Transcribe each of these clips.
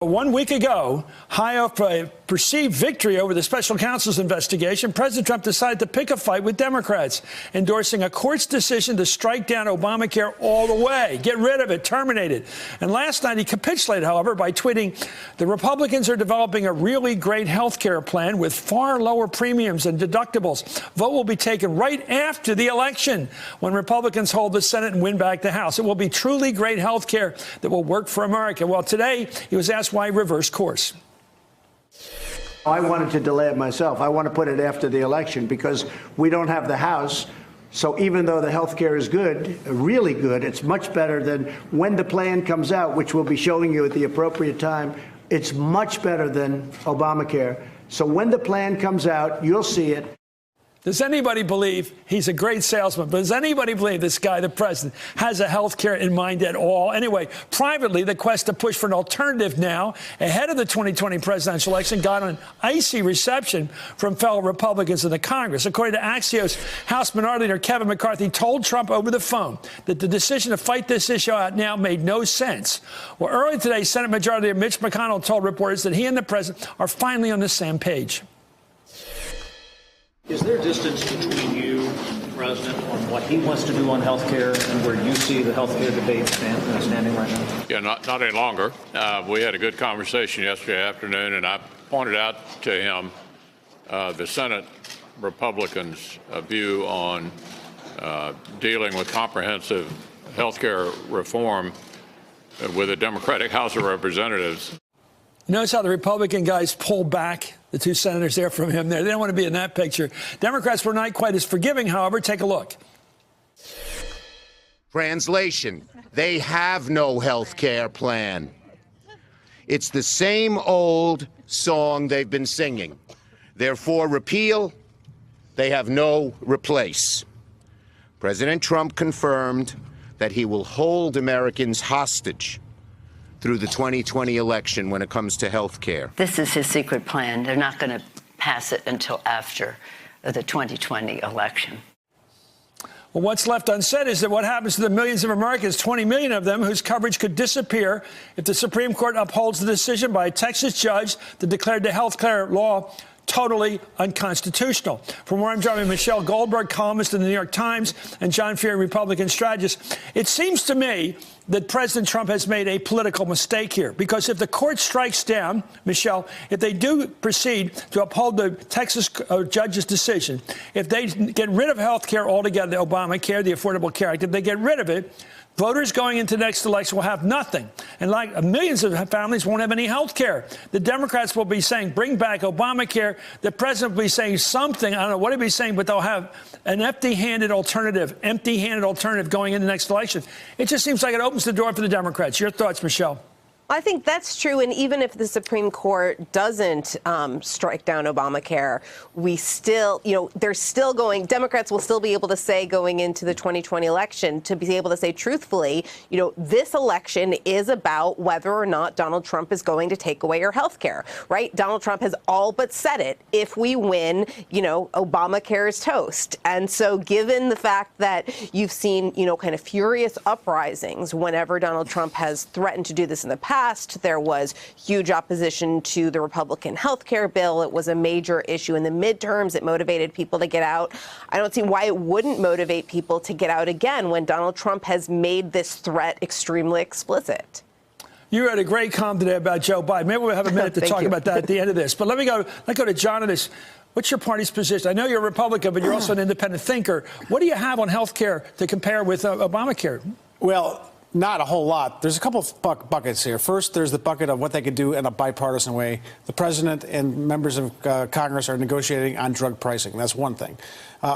1 week ago, high off a perceived victory over the special counsel's investigation, President Trump decided to pick a fight with Democrats, endorsing a court's decision to strike down Obamacare all the way, get rid of it, terminate it. And last night he capitulated, however, by tweeting, "The Republicans are developing a really great health care plan with far lower premiums and deductibles. Vote will be taken right after the election when Republicans hold the Senate and win back the House. It will be truly great health care that will work for America." Well, today he was asked why reverse course. I wanted to delay it myself. I want to put it after the election because we don't have the House. So even though the health care is good, really good, it's much better than when the plan comes out, which we'll be showing you at the appropriate time. It's much better than Obamacare. So when the plan comes out, you'll see it. Does anybody believe he's a great salesman? But does anybody believe this guy, the president, has a health care in mind at all? Anyway, privately, the quest to push for an alternative now ahead of the 2020 presidential election got an icy reception from fellow Republicans in the Congress. According to Axios, House Minority Leader Kevin McCarthy told Trump over the phone that the decision to fight this issue out now made no sense. Well, earlier today, Senate Majority Leader Mitch McConnell told reporters that he and the president are finally on the same page. Is there distance between you, President, on what he wants to do on health care and where you see the health care debate standing right now? Yeah, not any longer. We had a good conversation yesterday afternoon, and I pointed out to him the Senate Republicans' view on dealing with comprehensive health care reform with the Democratic House of Representatives. Notice how the Republican guys pull back the two senators there from him there. They don't want to be in that picture. Democrats were not quite as forgiving, however. Take a look. Translation, they have no health care plan. It's the same old song they've been singing. They're for repeal. They have no replace. President Trump confirmed that he will hold Americans hostage through the 2020 election when it comes to health care. This is his secret plan. They're not going to pass it until after the 2020 election. Well, what's left unsaid is that what happens to the millions of Americans, 20 million of them, whose coverage could disappear if the Supreme Court upholds the decision by a Texas judge that declared the health care law totally unconstitutional. From where I'm joined by Michelle Goldberg, columnist in the New York Times, and John Feehery, Republican strategist. It seems to me that President Trump has made a political mistake here, because if the court strikes down, Michelle, if they do proceed to uphold the Texas judge's decision, if they get rid of health care altogether, the Obamacare, the Affordable Care Act, if they get rid of it, voters going into the next election will have nothing. And like millions of families won't have any health care. The Democrats will be saying, bring back Obamacare. The president will be saying something. I don't know what he'll be saying, but they'll have an empty-handed alternative going into the next election. It just seems like it opens the door for the Democrats. Your thoughts, Michelle? I think that's true. And even if the Supreme Court doesn't strike down Obamacare, we still, they're still going, Democrats will still be able to say going into the 2020 election, to be able to say truthfully, this election is about whether or not Donald Trump is going to take away your health care, right? Donald Trump has all but said it. If we win, Obamacare is toast. And so given the fact that you've seen, kind of furious uprisings whenever Donald Trump has threatened to do this in the past, there was huge opposition to the Republican health care bill. It was a major issue in the midterms. It motivated people to get out. I don't see why it wouldn't motivate people to get out again when Donald Trump has made this threat extremely explicit. You had a great column today about Joe Biden. Maybe we'll have a minute to talk about that at the end of this. But let's go to John on this. What's your party's position? I know you're a Republican, but you're also an independent thinker. What do you have on health care to compare with Obamacare? Well, not a whole lot. There's a couple of buckets here. First, there's the bucket of what they could do in a bipartisan way. The president and members of Congress are negotiating on drug pricing. That's one thing.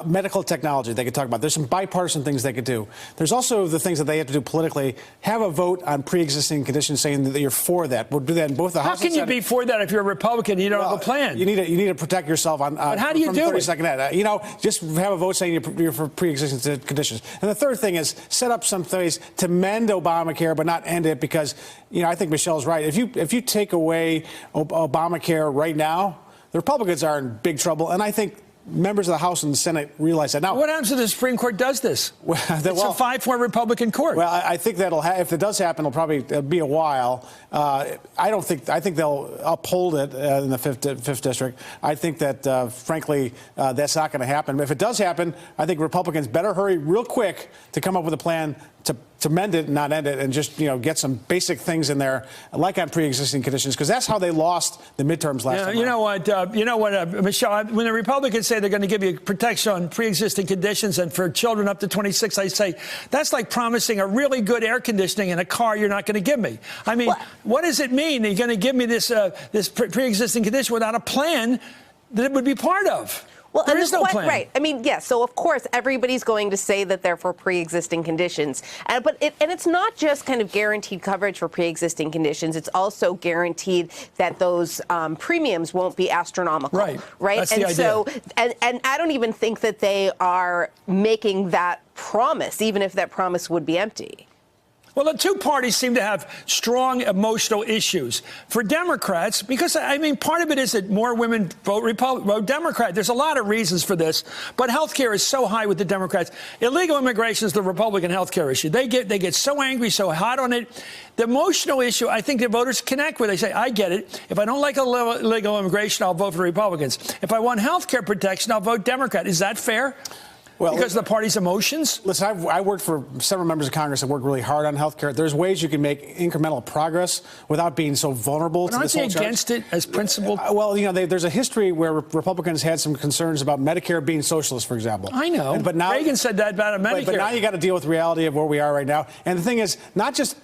Medical technology they could talk about. There's some bipartisan things they could do. There's also the things that they have to do politically. Have a vote on pre-existing conditions saying that you're for that. We'll do that in both the House and Senate. How can you be for that if you're a Republican and you don't have a plan? You need to protect yourself on but how do you do it? Just have a vote saying you're for pre-existing conditions. And the third thing is set up some ways to mend Obamacare but not end it, because I think Michelle's right. If you take away Obamacare right now, the Republicans are in big trouble, and I think members of the House and the Senate realize that. Now, What happens if the Supreme Court does this? It's a 5-4 Republican court. Well, I think that'll if it does happen, it'll be a while. I think they'll uphold it in the fifth district. I think that, frankly, that's not going to happen. But if it does happen, I think Republicans better hurry real quick to come up with a plan to mend it and not end it, and just get some basic things in there, like on pre-existing conditions, because that's how they lost the midterms last time. You know what, Michelle? When the Republicans say they're going to give you protection on pre-existing conditions and for children up to 26, I say that's like promising a really good air conditioning in a car you're not going to give me. I mean, what does it mean? You're going to give me this pre-existing condition without a plan that it would be part of? Well, there is no plan. Right. I mean, yes. So, of course, everybody's going to say that they're for pre-existing conditions. But it's not just kind of guaranteed coverage for pre-existing conditions. It's also guaranteed that those premiums won't be astronomical. Right. That's and the idea. so, and I don't even think that they are making that promise, even if that promise would be empty. Well, the two parties seem to have strong emotional issues. For Democrats, because, I mean, part of it is that more women vote Democrat. There's a lot of reasons for this, but health care is so high with the Democrats. Illegal immigration is the Republican health care issue. They get so angry, so hot on it. The emotional issue, I think the voters connect with. They say, I get it. If I don't like illegal immigration, I'll vote for the Republicans. If I want health care protection, I'll vote Democrat. Is that fair? Well, because of the party's emotions? Listen, I worked for several members of Congress that worked really hard on health care. There's ways you can make incremental progress without being so vulnerable to this whole charge. Aren't they against it as principle? Well, there's a history where Republicans had some concerns about Medicare being socialist, for example. I know. But now, Reagan said that about Medicare. But now you got to deal with the reality of where we are right now. And the thing is, not just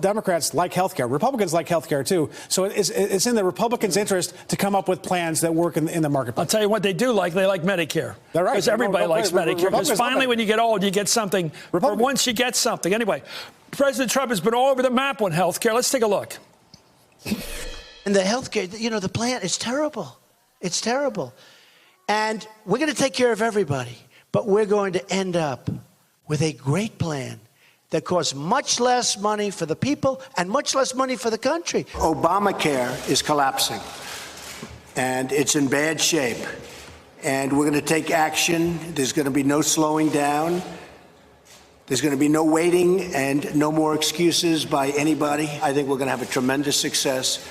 Democrats like health care. Republicans like health care, too. So it's in the Republicans' interest to come up with plans that work in the marketplace. I'll tell you what they do like. They like Medicare. They're right. Because everybody likes Medicare. Because finally, when you get old, you get something. For once, you get something. Anyway, President Trump has been all over the map on health care. Let's take a look. And the health care, the plan is terrible. It's terrible. And we're going to take care of everybody. But we're going to end up with a great plan that costs much less money for the people and much less money for the country. Obamacare is collapsing. And it's in bad shape. And we're going to take action. There's going to be no slowing down. There's going to be no waiting and no more excuses by anybody. I think we're going to have a tremendous success.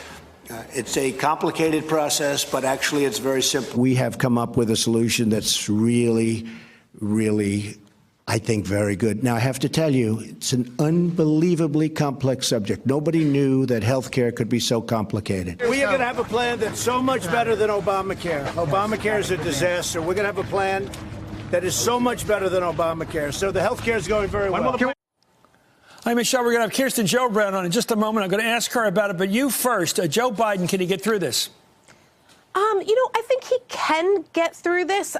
It's a complicated process, but actually it's very simple. We have come up with a solution that's really, really, I think, very good. Now, I have to tell you, it's an unbelievably complex subject. Nobody knew that health care could be so complicated. We are going to have a plan that's so much better than Obamacare. Obamacare is a disaster. We're going to have a plan that is so much better than Obamacare. So the health care is going very well. Hi, Michelle. We're going to have Kirsten Gillibrand on in just a moment. I'm going to ask her about it. But you first. Joe Biden, can he get through this? I think he can get through this.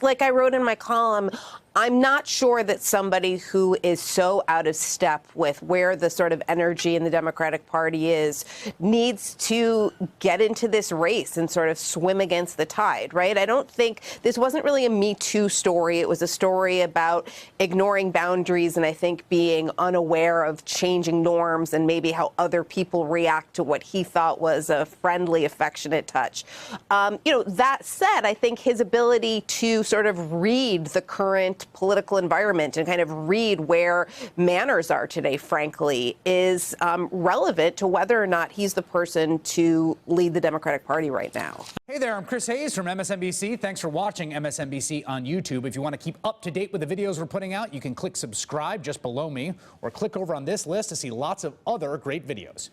Like I wrote in my column, I'm not sure that somebody who is so out of step with where the sort of energy in the Democratic Party is needs to get into this race and sort of swim against the tide, right? I don't think this wasn't really a Me Too story. It was a story about ignoring boundaries and I think being unaware of changing norms and maybe how other people react to what he thought was a friendly, affectionate touch. That said, I think his ability to sort of read the current political environment and kind of read where manners are today, frankly, is relevant to whether or not he's the person to lead the Democratic Party right now. Hey there, I'm Chris Hayes from MSNBC. Thanks for watching MSNBC on YouTube. If you want to keep up to date with the videos we're putting out, you can click subscribe just below me or click over on this list to see lots of other great videos.